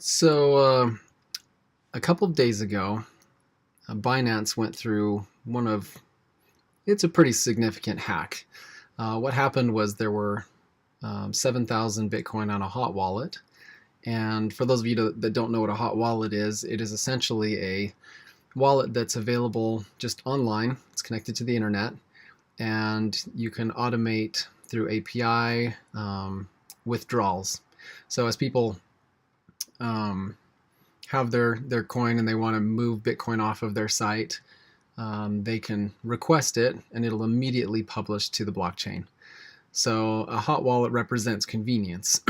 So a couple of days ago, Binance went through it's a pretty significant hack. What happened was there were 7,000 Bitcoin on a hot wallet. And for those of you that don't know what a hot wallet is, it is essentially a wallet that's available just online. It's connected to the internet, and you can automate through API withdrawals. So as people have their coin and they want to move Bitcoin off of their site, they can request it and it'll immediately publish to the blockchain. So a hot wallet represents convenience.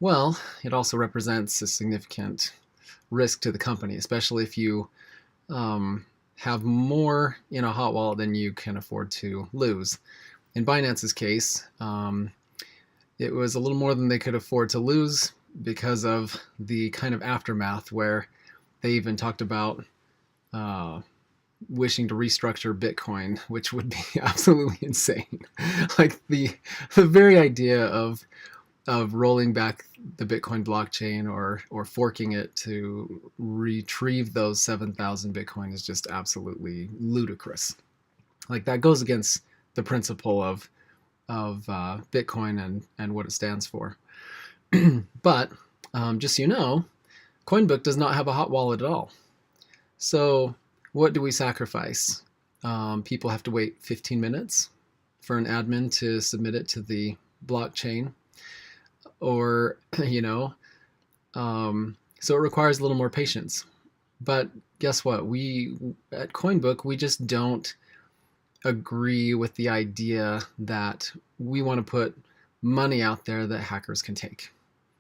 Well, it also represents a significant risk to the company, especially if you have more in a hot wallet than you can afford to lose. In Binance's case, it was a little more than they could afford to lose because of the kind of aftermath where they even talked about wishing to restructure Bitcoin, which would be absolutely insane. Like the very idea of rolling back the Bitcoin blockchain or forking it to retrieve those 7,000 Bitcoin is just absolutely ludicrous. Like that goes against the principle of Bitcoin and what it stands for. But just so you know, CoinBook does not have a hot wallet at all. So what do we sacrifice? People have to wait 15 minutes for an admin to submit it to the blockchain, or so it requires a little more patience. But guess what? We at CoinBook, we just don't agree with the idea that we want to put money out there that hackers can take.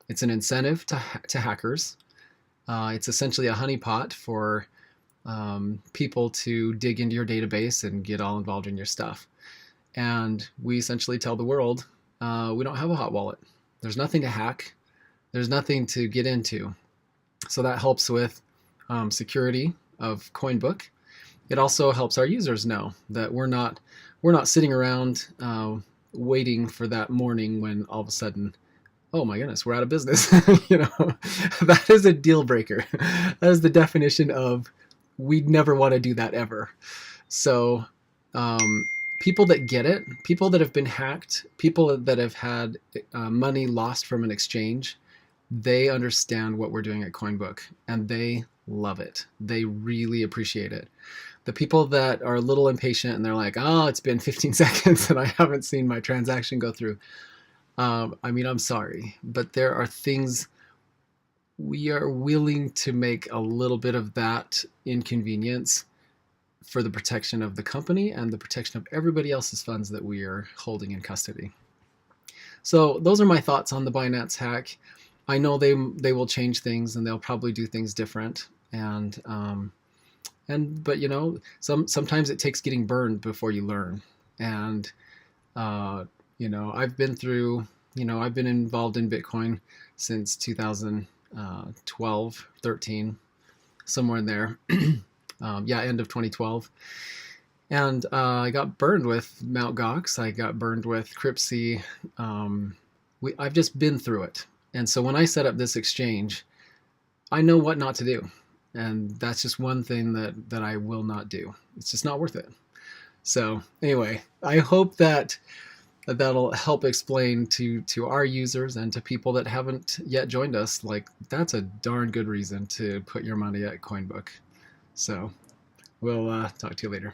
It's an incentive to hackers. It's essentially a honeypot for people to dig into your database and get all involved in your stuff. And we essentially tell the world, we don't have a hot wallet. There's nothing to hack. There's nothing to get into. So that helps with security of CoinBook. It also helps our users know that we're not sitting around waiting for that morning when all of a sudden, oh my goodness, we're out of business. That is a deal breaker. That is the definition of we'd never want to do that ever. So people that get it, people that have been hacked, people that have had money lost from an exchange, they understand what we're doing at CoinBook and they love it. They really appreciate it. The people that are a little impatient and they're like, oh, it's been 15 seconds and I haven't seen my transaction go through. I'm sorry, but there are things we are willing to make a little bit of that inconvenience for the protection of the company and the protection of everybody else's funds that we are holding in custody. So those are my thoughts on the Binance hack. I know they will change things and they'll probably do things different. But sometimes it takes getting burned before you learn. And I've been involved in Bitcoin since 2012, 13, somewhere in there. End of 2012. And I got burned with Mt. Gox. I got burned with Cryptsy. I've just been through it. And so when I set up this exchange, I know what not to do. And that's just one thing that I will not do. It's just not worth it. So anyway, I hope that'll help explain to our users and to people that haven't yet joined us, like that's a darn good reason to put your money at CoinBook. So we'll talk to you later.